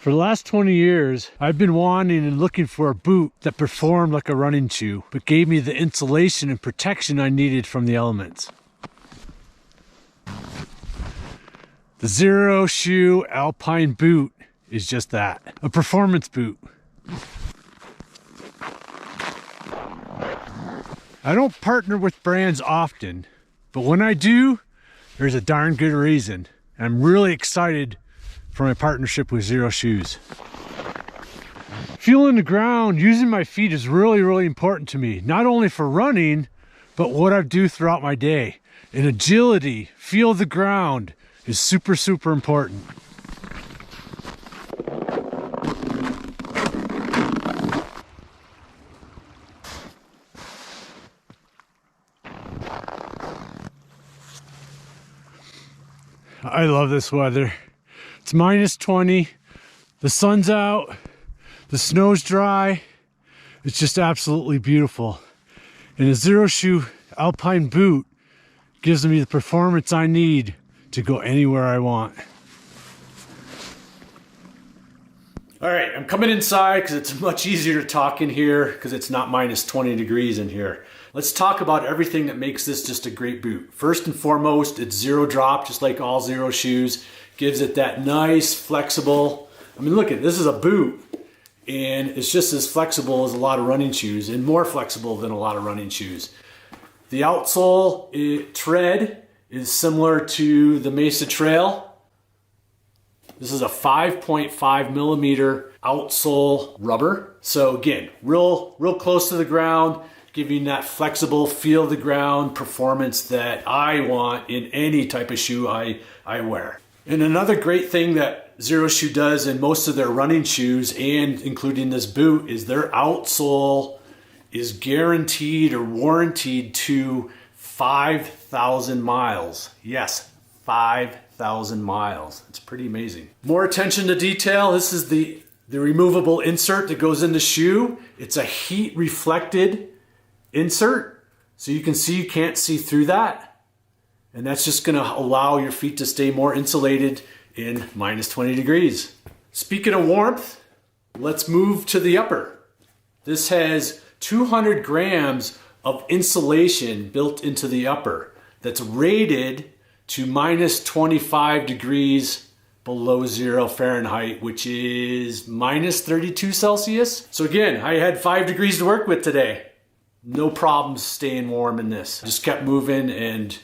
For the last 20 years, I've been wanting and looking for a boot that performed like a running shoe, but gave me the insulation and protection I needed from the elements. The Xero Shoes Alpine boot is just that, a performance boot. I don't partner with brands often, but when I do, there's a darn good reason. And I'm really excited for my partnership with Xero Shoes. Feeling the ground, using my feet is really, really important to me. Not only for running, but what I do throughout my day. And agility, feel the ground is super, super important. I love this weather. It's minus 20, the sun's out, the snow's dry. It's just absolutely beautiful. And a Xero Shoes Alpine boot gives me the performance I need to go anywhere I want. All right, I'm coming inside because it's much easier to talk in here because it's not minus 20 degrees in here. Let's talk about everything that makes this just a great boot. First and foremost, it's zero drop, just like all Xero shoes. Gives it that nice, flexible, I mean, look at this is a boot and it's just as flexible as a lot of running shoes and more flexible than a lot of running shoes. The outsole tread is similar to the Mesa Trail. This is a 5.5 millimeter outsole rubber. So again, real close to the ground, giving that flexible feel of the ground performance that I want in any type of shoe I wear. And another great thing that Xero Shoes does in most of their running shoes, and including this boot, is their outsole is guaranteed or warranted to 5,000 miles. Yes, 5,000 miles. It's pretty amazing. More attention to detail. This is the removable insert that goes in the shoe. It's a heat reflected insert, so you can see you can't see through that. And that's just gonna allow your feet to stay more insulated in minus 20 degrees. Speaking of warmth, let's move to the upper. This has 200 grams of insulation built into the upper that's rated to minus 25 degrees below 0 Fahrenheit, which is minus 32 Celsius. So again, I had 5 degrees to work with today. No problems staying warm in this. Just kept moving, and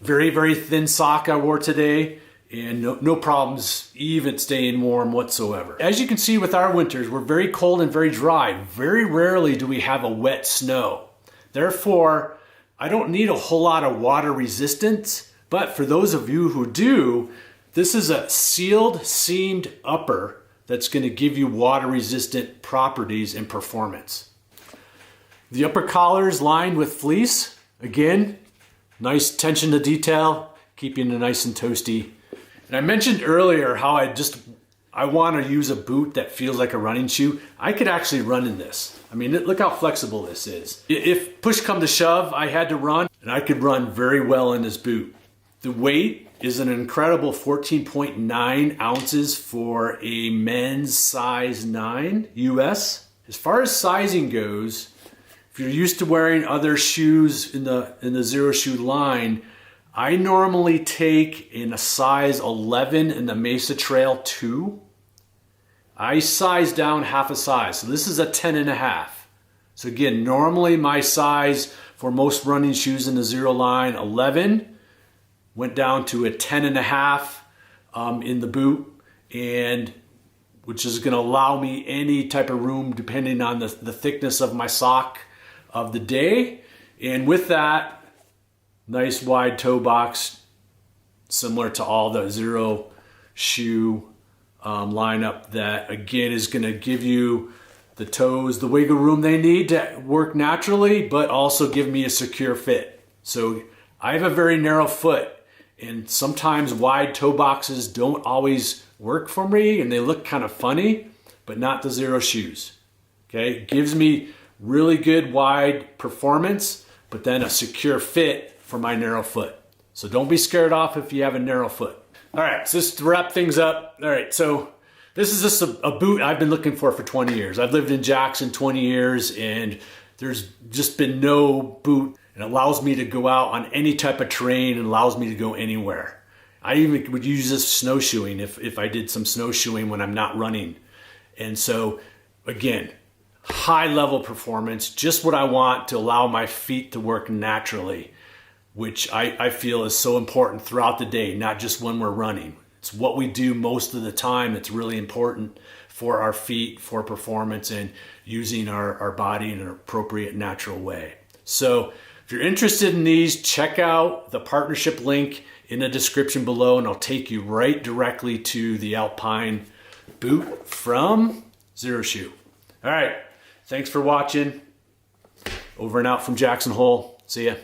very, very thin sock I wore today, and no problems even staying warm whatsoever. As you can see with our winters, we're very cold and very dry. Very rarely do we have a wet snow. Therefore, I don't need a whole lot of water resistance, but for those of you who do, this is a sealed, seamed upper that's gonna give you water resistant properties and performance. The upper collar is lined with fleece. Again, nice attention to detail, keeping it nice and toasty. And I mentioned earlier how I want to use a boot that feels like a running shoe. I could actually run in this. I mean, look how flexible this is. If push come to shove, I had to run, and I could run very well in this boot. The weight is an incredible 14.9 ounces for a men's size 9 US. As far as sizing goes, if you're used to wearing other shoes in the Xero Shoes line, I normally take in a size 11 in the Mesa Trail 2. I size down half a size, so this is a 10.5. So again, normally my size for most running shoes in the Xero line, 11, went down to a 10.5 in the boot, and which is gonna allow me any type of room depending on the thickness of my sock of the day. And with that, nice wide toe box, similar to all the Xero shoe lineup, that again is gonna give you the toes the wiggle room they need to work naturally, but also give me a secure fit. So I have a very narrow foot, and sometimes wide toe boxes don't always work for me, and they look kind of funny, but not the Xero shoes. Okay, it gives me really good wide performance, but then a secure fit for my narrow foot. So don't be scared off if you have a narrow foot. All right, so just to wrap things up. All right, so This is just a boot I've been looking for 20 years. I've lived in Jackson 20 years, and there's just been no boot. It allows me to go out on any type of terrain and allows me to go anywhere. I even would use this snowshoeing if I did some snowshoeing when I'm not running. And so, again, high level performance, just what I want to allow my feet to work naturally, which I feel is so important throughout the day, not just when we're running. It's what we do most of the time that's really important for our feet, for performance, and using our body in an appropriate, natural way. So if you're interested in these, check out the partnership link in the description below, and I'll take you right directly to the Alpine boot from Xero Shoe. All right, thanks for watching. Over and out from Jackson Hole. See ya.